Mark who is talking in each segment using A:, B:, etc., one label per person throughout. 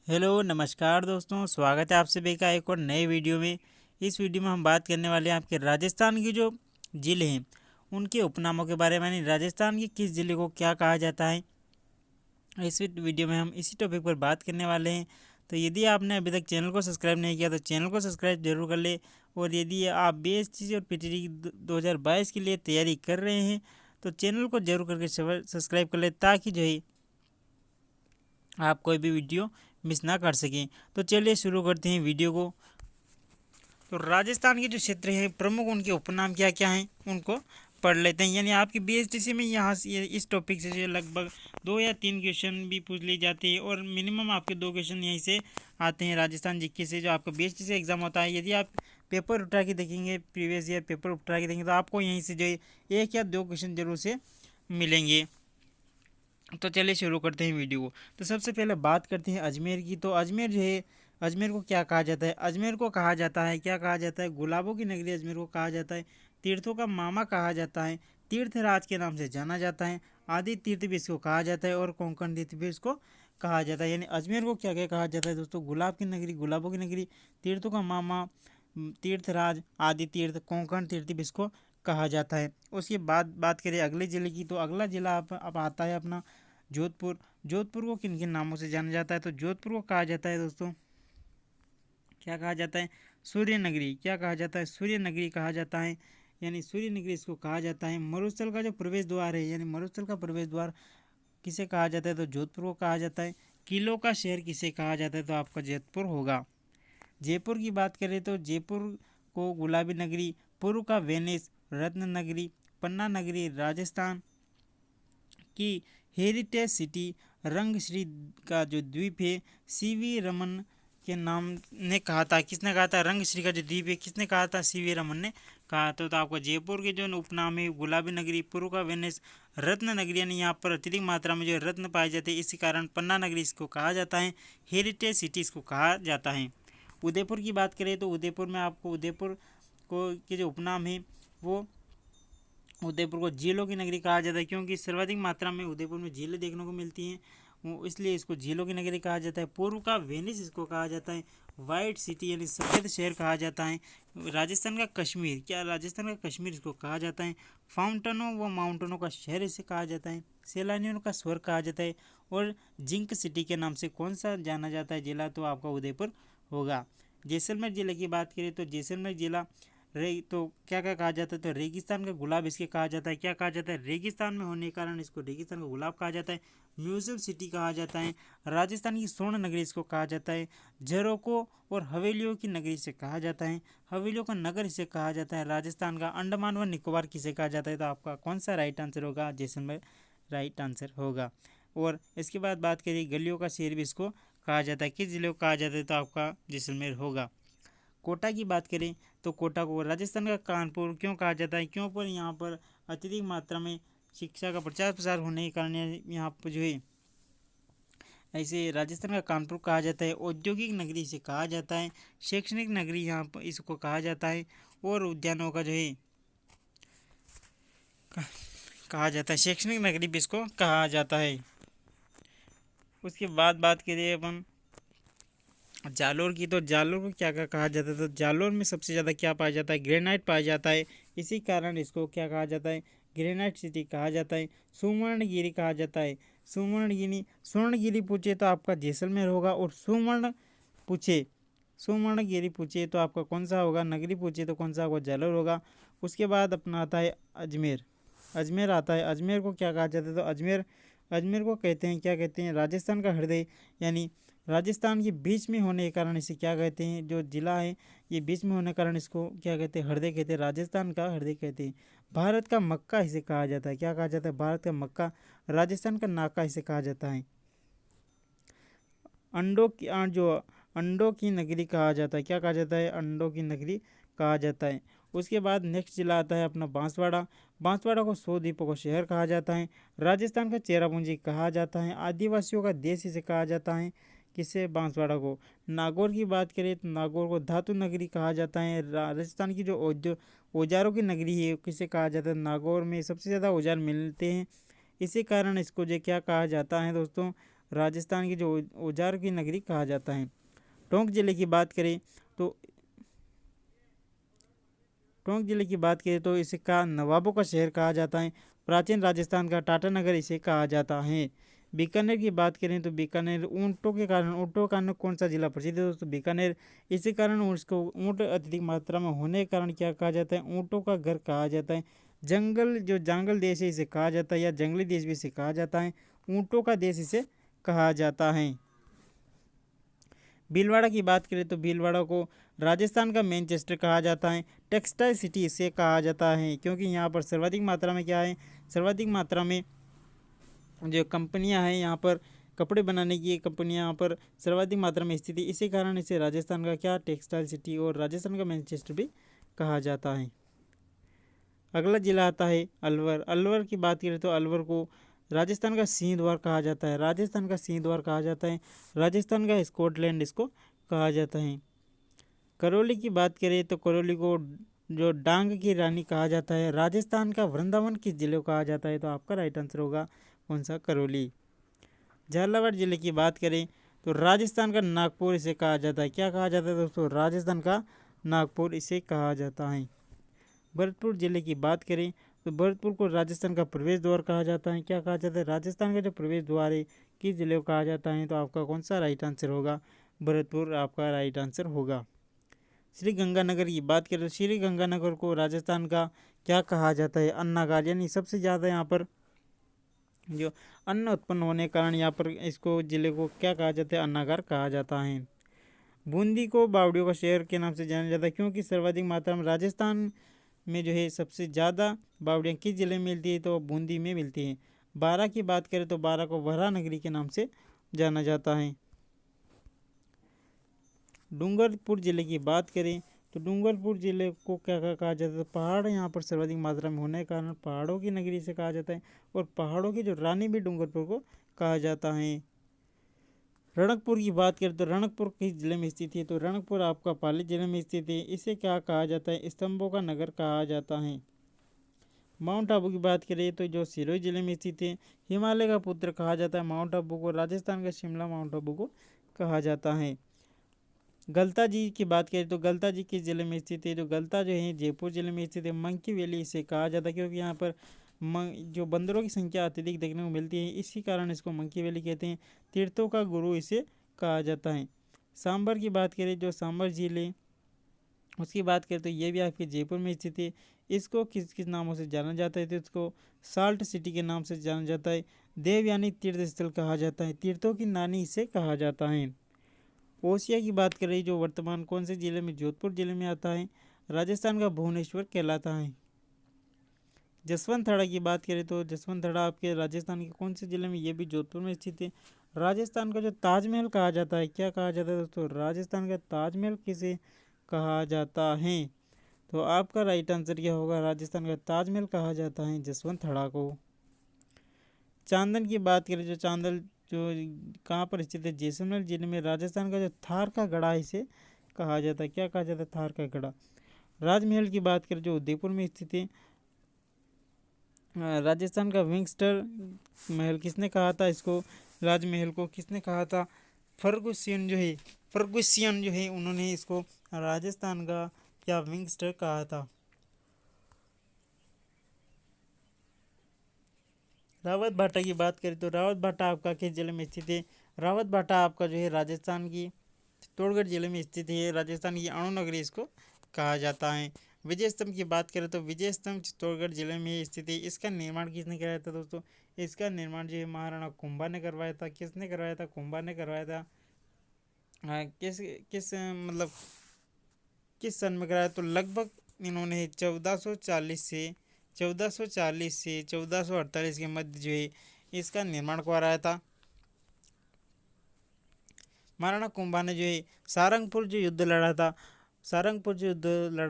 A: Hello नमस्कार दोस्तों, स्वागत है आप सभी का एक और नए वीडियो में। इस वीडियो में हम बात करने वाले हैं आपके राजस्थान की जो ज़िले हैं उनके उपनामों के बारे में, यानी राजस्थान के किस ज़िले को क्या कहा जाता है। इस वीडियो में हम इसी टॉपिक पर बात करने वाले हैं। तो यदि आपने अभी तक चैनल को सब्सक्राइब नहीं किया तो चैनल को सब्सक्राइब जरूर कर ले। और यदि आप BSc और PTT 2022 के लिए तैयारी कर रहे हैं तो चैनल को जरूर करके सब्सक्राइब कर ले, ताकि जो है आप कोई भी वीडियो मिस ना कर सकें। तो चलिए शुरू करते हैं वीडियो को। तो राजस्थान के जो क्षेत्र हैं प्रमुख, उनके उपनाम क्या क्या हैं उनको पढ़ लेते हैं। यानी आपकी BSTC में यहाँ से इस टॉपिक से जो लगभग 2 या 3 क्वेश्चन भी पूछ लिए जाते हैं, और मिनिमम आपके 2 क्वेश्चन यहीं से आते हैं राजस्थान जीके से, जो आपका BSTC एग्जाम होता है। यदि आप पेपर उठा के देखेंगे, प्रीवियस ईयर पेपर उठा के देखेंगे, तो आपको यहीं से जो है 1 या 2 क्वेश्चन जरूर से मिलेंगे। तो चलिए शुरू करते हैं वीडियो को। तो सबसे पहले बात करते हैं अजमेर की। तो अजमेर जो है, अजमेर को क्या कहा जाता है? अजमेर को कहा जाता है, क्या कहा जाता है? गुलाबों की नगरी अजमेर को कहा जाता है। तीर्थों का मामा कहा जाता है। तीर्थराज के नाम से जाना जाता है। आदि तीर्थ भी इसको कहा जाता है, और कोंकण तीर्थ भी इसको कहा जाता है। यानी अजमेर को क्या क्या कहा जाता है दोस्तों? गुलाब की नगरी, गुलाबों की नगरी, तीर्थों का मामा, तीर्थराज, आदि तीर्थ, कोंकण तीर्थ भी इसको कहा जाता है। उसके बाद बात करें अगले जिले की। तो अगला जिला अब आता है अपना जोधपुर। जोधपुर को किन किन नामों से जाना जाता है? तो जोधपुर को कहा जाता है दोस्तों, क्या कहा जाता है? सूर्य नगरी। क्या कहा जाता है? सूर्य नगरी कहा जाता है। यानी सूर्य नगरी इसको कहा जाता है। मरुस्थल का जो प्रवेश द्वार है, यानी मरुस्थल का प्रवेश द्वार किसे कहा जाता है? तो जोधपुर को कहा जाता है। किलों का शहर किसे कहा जाता है? तो आपका जोधपुर होगा। जयपुर की बात करें तो जयपुर को गुलाबी नगरी, पूर्व का वेनिस, रत्न नगरी, पन्ना नगरी, राजस्थान की हेरिटेज सिटी, रंगश्री का जो द्वीप है CV रमन के नाम ने कहा था। किसने कहा था? रंगश्री का जो द्वीप है किसने कहा था? CV रमन ने कहा था। तो आपको जयपुर के जो उपनाम है गुलाबी नगरी, पूर्व का वेनिस, रत्न नगरी, यानी यहाँ पर अत्यधिक मात्रा में जो रत्न पाए जाते हैं, इसी कारण पन्ना नगरी इसको कहा जाता है। हेरिटेज सिटी इसको कहा जाता है। उदयपुर की बात करें तो उदयपुर में आपको उदयपुर को के जो उपनाम है वो उदयपुर को झीलों की नगरी कहा जाता है, क्योंकि सर्वाधिक मात्रा में उदयपुर में झीलें देखने को मिलती हैं, वो इसलिए इसको झीलों की नगरी कहा जाता है। पूर्व का वेनिस इसको कहा जाता है। वाइट सिटी यानी सफ़ेद शहर कहा जाता है। राजस्थान का कश्मीर, क्या राजस्थान का कश्मीर इसको कहा जाता है। फाउंटेनों व माउंटेनों का शहर इसे कहा जाता है। सैलानियों का स्वर्ग कहा जाता है। और जिंक सिटी के नाम से कौन सा जाना जाता है जिला? तो आपका उदयपुर होगा। जैसलमेर जिले की बात करें तो जैसलमेर जिला तो क्या क्या कहा जाता है? तो रेगिस्तान का गुलाब इसके कहा जाता है। क्या कहा जाता है? रेगिस्तान में होने के कारण इसको रेगिस्तान का गुलाब कहा जाता है। म्यूजियम सिटी कहा जाता है। राजस्थान की स्वर्ण नगरी इसको कहा जाता है। झरोकों और हवेलियों की नगरी से कहा जाता है। हवेलियों का नगर इसे कहा जाता है। राजस्थान का अंडमान व निकोबार किसे कहा जाता है? तो आपका कौन सा राइट आंसर होगा? जैसलमेर राइट आंसर होगा। और इसके बाद बात करिए गलियों का शहर भी इसको कहा जाता है। किस जिले को कहा जाता है? तो आपका जैसलमेर होगा। कोटा की बात करें तो कोटा को राजस्थान का कानपुर क्यों कहा जाता है? क्यों पर यहाँ पर अत्यधिक मात्रा में शिक्षा का प्रचार प्रसार होने के कारण यहाँ पर जो है ऐसे राजस्थान का कानपुर कहा जाता है। औद्योगिक नगरी इसे कहा जाता है। शैक्षणिक नगरी यहाँ पर इसको कहा जाता है। और उद्यानों का जो है कहा जाता है, शैक्षणिक नगरी भी इसको कहा जाता है। उसके बाद बात करिए अपन जालोर की। तो जालोर को क्या क्या कहा जाता है? तो जालोर में सबसे ज़्यादा क्या पाया जाता है? ग्रेनाइट पाया जाता है। इसी कारण इसको क्या कहा जाता है? ग्रेनाइट सिटी कहा जाता है। सुवर्णगिरी कहा जाता है। सुवर्णगिरी, स्वर्णगिरी पूछे तो आपका जैसलमेर होगा। और सुवर्णगिरी पूछे तो आपका कौन सा होगा? नगरी पूछे तो कौन सा होगा? जालोर होगा। उसके बाद अपना आता है अजमेर। अजमेर आता है। अजमेर को क्या कहा जाता है? तो अजमेर अजमेर को कहते हैं, क्या कहते हैं? राजस्थान का हृदय, यानी राजस्थान के बीच में होने के कारण इसे क्या कहते हैं? जो जिला है ये बीच में होने के कारण इसको क्या कहते हैं? हृदय कहते हैं। राजस्थान का हृदय कहते हैं। भारत का मक्का इसे कहा जाता है। क्या कहा जाता है? भारत का मक्का। राजस्थान का नाका इसे कहा जाता है। जो अंडों की नगरी कहा जाता है। क्या कहा जाता है? अंडों की नगरी कहा जाता है। उसके बाद नेक्स्ट जिला आता है अपना बांसवाड़ा। बांसवाड़ा को 100 द्वीपों का शहर कहा जाता है। राजस्थान का चेरापूंजी कहा जाता है। आदिवासियों का देश इसे कहा जाता है। किसे? बांसवाड़ा को। नागौर की बात करें तो नागौर को धातु नगरी कहा जाता है। राजस्थान की जो औजारों की नगरी है किसे कहा जाता है? नागौर में सबसे ज़्यादा औजार मिलते हैं, इसी कारण इसको जो क्या कहा जाता है दोस्तों? राजस्थान की जो औजार की नगरी कहा जाता है। टोंक जिले की बात करें तो इसे का नवाबों का शहर कहा जाता है। प्राचीन राजस्थान का टाटानगर इसे कहा जाता है। बीकानेर की बात करें तो बीकानेर ऊँटों का कारण कौन सा जिला प्रसिद्ध है दोस्तों? बीकानेर। इसी कारण उसको ऊँट अत्यधिक मात्रा में होने के कारण क्या कहा जाता है? ऊँटों का घर कहा जाता है। जंगल देश है इसे कहा जाता है, या जंगली देश भी इसे कहा जाता है। ऊँटों का देश इसे कहा जाता है। भीलवाड़ा की बात करें तो भीलवाड़ा को राजस्थान का मैनचेस्टर कहा जाता है। टेक्सटाइल सिटी इसे कहा जाता है, क्योंकि यहाँ पर सर्वाधिक मात्रा में क्या है, सर्वाधिक मात्रा में जो कंपनियां हैं यहाँ पर, कपड़े बनाने की कंपनियां यहाँ पर सर्वाधिक मात्रा में स्थित है। इसी कारण इसे राजस्थान का क्या, टेक्सटाइल सिटी और राजस्थान का मैनचेस्टर भी कहा जाता है। अगला जिला आता है अलवर। अलवर की बात करें तो अलवर को राजस्थान का सिंह द्वार कहा जाता है। राजस्थान का सिंह द्वार कहा जाता है। राजस्थान का स्कॉटलैंड इसको कहा जाता है। करौली की बात करें तो करौली को जो डांग की रानी कहा जाता है। राजस्थान का वृंदावन किस जिले को कहा जाता है? तो आपका राइट आंसर होगा कौन सा, करौली। झालावाड़ जिले की बात करें तो राजस्थान का नागपुर इसे कहा जाता है। क्या कहा जाता है दोस्तों? राजस्थान का नागपुर इसे कहा जाता है। भरतपुर जिले की बात करें तो भरतपुर को राजस्थान का प्रवेश द्वार कहा जाता है। क्या कहा जाता है? राजस्थान का जो प्रवेश द्वार है किस जिले को कहा जाता है? तो आपका कौन सा राइट आंसर होगा? भरतपुर आपका राइट आंसर होगा। श्री गंगानगर की बात करें तो श्री गंगानगर को राजस्थान का क्या कहा जाता है? अन्नागार, यानी सबसे ज़्यादा यहाँ पर जो अन्न उत्पन्न होने के कारण यहाँ पर इसको जिले को क्या कहा जाता है? अन्नागार कहा जाता है। बूंदी को बावड़ियों का शहर के नाम से जाना जाता है, क्योंकि सर्वाधिक मात्रा में राजस्थान में जो है सबसे ज़्यादा बावड़ियाँ किस जिले में मिलती है? तो बूंदी में मिलती है। बारा की बात करें तो बारा को वरा नगरी के नाम से जाना जाता है। डूंगरपुर जिले की बात करें तो डूंगरपुर जिले को क्या क्या कहा जाता है? पहाड़ यहाँ पर सर्वाधिक मात्रा में होने के कारण पहाड़ों की नगरी से कहा जाता है, और पहाड़ों की जो रानी भी डूंगरपुर को कहा जाता है। रणकपुर की बात करें तो रणकपुर किस जिले में स्थित है? तो रणकपुर आपका पाली जिले में स्थित है। इसे क्या कहा जाता है? स्तंभों का नगर कहा जाता है। माउंट आबू की बात करें तो जो सिरोही जिले में स्थित है, हिमालय का पुत्र कहा जाता है माउंट आबू को। राजस्थान का शिमला माउंट आबू को कहा जाता है। गलता जी की बात करें तो गलता जी किस जिले में स्थित है? जो गलता जो है जयपुर जिले में स्थित है। मंकी वैली इसे कहा जाता है, क्योंकि यहाँ पर जो बंदरों की संख्या अत्यधिक देखने को मिलती है, इसी कारण इसको मंकी वैली कहते हैं। तीर्थों का गुरु इसे कहा जाता है। सांबर की बात करें, जो सांबर झील है उसकी बात करें तो ये भी आपके जयपुर में स्थित है। इसको किस किस नामों से जाना जाता है? तो इसको साल्ट सिटी के नाम से जाना जाता है। देव यानी तीर्थ स्थल कहा जाता है। तीर्थों की नानी इसे कहा जाता है। ओसिया की बात करें जो वर्तमान कौन से जिले में, जोधपुर जिले में आता है। राजस्थान का भुवनेश्वर कहलाता है। जसवंत थाड़ा की बात करें तो जसवंत थाड़ा आपके राजस्थान के कौन से जिले में, ये भी जोधपुर में स्थित है। राजस्थान का जो ताजमहल कहा जाता है, क्या कहा जाता है दोस्तों? राजस्थान का ताजमहल किसे कहा जाता है? तो आपका राइट आंसर क्या होगा? राजस्थान का ताजमहल कहा जाता है जसवंत थाड़ा को। चांदन की बात करें, जो चांदन जो कहाँ पर स्थित है? जैसलमेर जिले में। राजस्थान का जो थार का गढ़ा इसे कहा जाता है। क्या कहा जाता है? थार का गढ़ा। राजमहल की बात करें जो उदयपुर में स्थित है। राजस्थान का विंगस्टर महल किसने कहा था इसको? राजमहल को किसने कहा था? फर्गुसियन जो है उन्होंने इसको राजस्थान का क्या विंगस्टर कहा था। रावत भाटा की बात करें तो रावत भाटा आपका किस जिले में स्थित है? रावत भाटा आपका जो है राजस्थान की चित्तौड़गढ़ जिले में स्थित है। राजस्थान की अणु नगरी इसको कहा जाता है। विजय स्तंभ की बात करें तो विजय स्तंभ चित्तौड़गढ़ जिले में स्थित है। इसका निर्माण किसने कराया था दोस्तों? इसका निर्माण जो है महाराणा कुंभा ने करवाया था। किसने करवाया था? कुंभा ने करवाया था। किस किस मतलब किस सन में कराया? तो लगभग इन्होंने 1440 से 1448 के मध्य जो है इसका निर्माण करवाया था। महाराणा कुंभा ने जो है सारंगपुर जो युद्ध लड़ा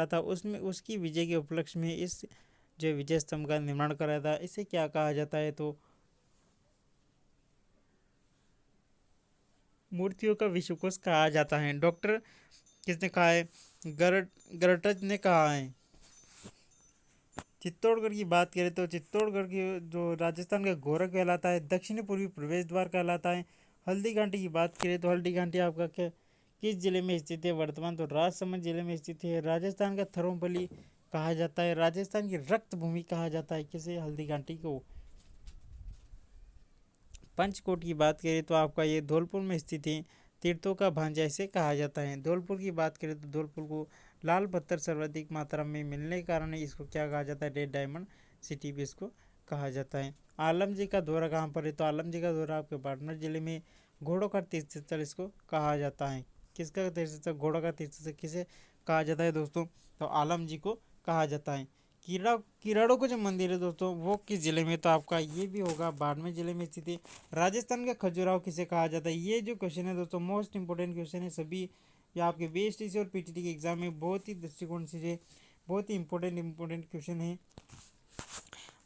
A: था, उसमें उसकी विजय के उपलक्ष्य में इस जो विजय स्तंभ का निर्माण कराया था। इसे क्या कहा जाता है? तो मूर्तियों का विश्वकोश कहा जाता है। डॉक्टर किसने कहा है? गरटज ने कहा है। चित्तौड़गढ़ की बात करें तो चित्तौड़गढ़ की जो राजस्थान का गौरव कहलाता है, दक्षिणी पूर्वी प्रवेश द्वार कहलाता है। हल्दी घाटी की बात करें तो हल्दी घाटी आपका क्या किस जिले में स्थित है? वर्तमान तो राजसमंद जिले में स्थित है। राजस्थान का थरोपली कहा जाता है, राजस्थान की रक्त भूमि कहा जाता है किसे? हल्दी घाटी को। पंचकोट की बात करें तो आपका ये धौलपुर में स्थित है, तीर्थों का भांजा इसे कहा जाता है। धौलपुर की बात करें तो धौलपुर को लाल पत्थर सर्वाधिक मात्रा में मिलने के कारण इसको क्या कहा जाता है? रेड डायमंड सिटी भी इसको कहा जाता है। आलम जी का दौरा कहाँ पर है? तो आलम जी का दौरा आपके बाड़मेर जिले में घोड़ों का तीर्थ स्थल इसको कहा जाता है। किसका तीर्थ स्थल? घोड़ों का तीर्थ स्थल किसे कहा जाता है दोस्तों? तो आलम जी को कहा जाता है। किराड़ों का जो मंदिर है दोस्तों वो किस जिले में? तो आपका ये भी होगा बाड़मेर जिले में स्थित है। राजस्थान का खजुराहो किसे कहा जाता है? ये जो क्वेश्चन है दोस्तों मोस्ट इंपोर्टेंट क्वेश्चन है सभी, ये आपके बीएसटीसी और पीटीटी के एग्जाम में बहुत ही दृष्टिकोण से बहुत ही इंपॉर्टेंट क्वेश्चन है।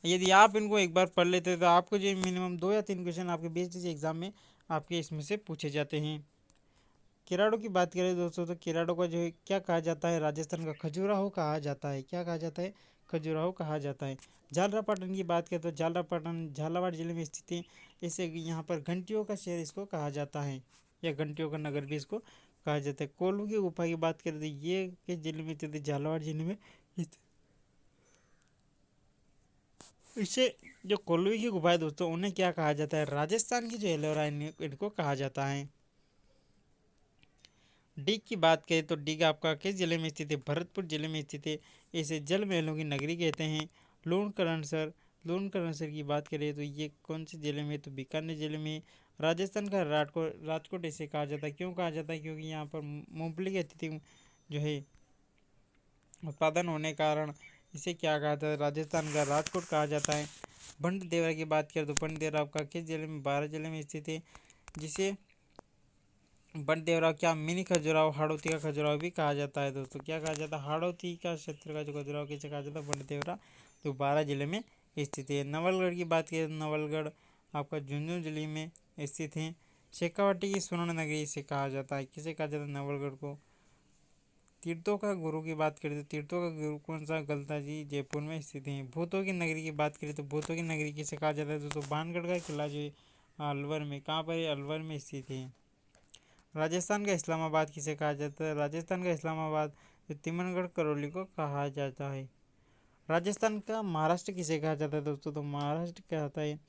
A: यदि आप इनको एक बार पढ़ लेते हैं तो आपको जो मिनिमम 2 या 3 क्वेश्चन आपके बीएसटीसी एग्जाम में आपके इसमें से पूछे जाते हैं। किराड़ों की बात करें दोस्तों तो किराड़ों का जो है क्या कहा जाता है? राजस्थान का खजुराहो कहा जाता है। क्या कहा जाता है? खजुराहो कहा जाता है। झालरापाटन की बात करें तो झालरापाटन झालावाड़ जिले में स्थित है। इसे यहाँ पर घंटियों का शहर इसको कहा जाता है, या घंटियों का नगर भी इसको कहा जाता है। कोल्लू की गुफा की बात करें तो ये किस जिले में स्थित है? झालावाड़ जिले में स्थित। इसे जो कोल्लू की गुफा है दोस्तों उन्हें क्या कहा जाता है? राजस्थान की जो एलोरा इनको कहा जाता है। डिग की बात करें तो डिग आपका किस जिले में स्थित है? भरतपुर जिले में स्थित है। इसे जल महलों की नगरी कहते हैं। लूणकरणसर की बात करें तो ये कौन से जिले में? तो बीकानेर जिले में। राजस्थान का राजकोट इसे कहा जाता है। क्यों कहा जाता है? क्योंकि यहाँ पर मूंगफली की अत्यधिक जो है उत्पादन होने के कारण इसे क्या कहा जाता है? राजस्थान का राजकोट कहा जाता है। बंड देवरा की बात करें तो बंड देवरा आपका किस जिले में? 12 जिले में स्थित है, जिसे बंड देवरा क्या मिनी खजुराहो हाड़ौती का खजुराहो भी कहा जाता है दोस्तों। क्या कहा जाता है? हाड़ौती का क्षेत्र का जो खजुराहो किसे कहा जाता है? बंड देवरा, जो 12 जिले में स्थित है। नवलगढ़ की बात करें तो नवलगढ़ आपका झुंझुनू जिले में स्थित है। शेखावाटी की स्वर्ण नगरी इसे कहा जाता है। किसे कहा जाता है? नवलगढ़ को। तीर्थों का गुरु की बात करें तो तीर्थों का गुरु कौन सा? गलता जी जयपुर में स्थित है। भूतों की नगरी की बात करें तो भूतों की नगरी किसे कहा जाता है दोस्तों? बानगढ़ का किला जो है अलवर में, कहाँ पर है? अलवर में स्थित है। राजस्थान का इस्लामाबाद किसे कहा जाता है? राजस्थान का इस्लामाबाद तिमनगढ़ करौली को कहा जाता है। राजस्थान का महाराष्ट्र किसे कहा जाता है दोस्तों? तो महाराष्ट्र क्या होता है?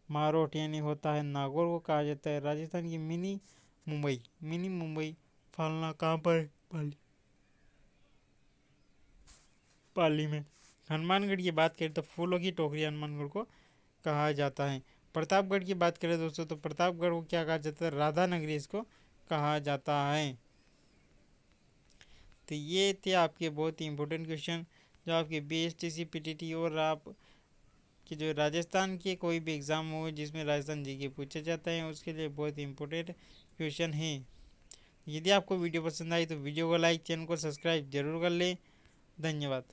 A: मारोट यानी होता है नागौर को कहा जाता है। राजस्थान की मिनी मुंबई फालना कहाँ पर है? पाली में। हनुमानगढ़ की बात करें तो फूलों की टोकरी हनुमानगढ़ को कहा जाता है। प्रतापगढ़ की बात करें दोस्तों तो प्रतापगढ़ को क्या कहा जाता है? राधा नगरी इसको कहा जाता है। तो ये थे आपके बहुत ही इंपॉर्टेंट क्वेश्चन जो आपके बीएसटीसी पीटीटी और आप कि जो राजस्थान के कोई भी एग्ज़ाम हो जिसमें राजस्थान जीके पूछे जाते हैं उसके लिए बहुत ही इंपॉर्टेंट क्वेश्चन है। यदि आपको वीडियो पसंद आई तो वीडियो को लाइक, चैनल को सब्सक्राइब जरूर कर लें। धन्यवाद।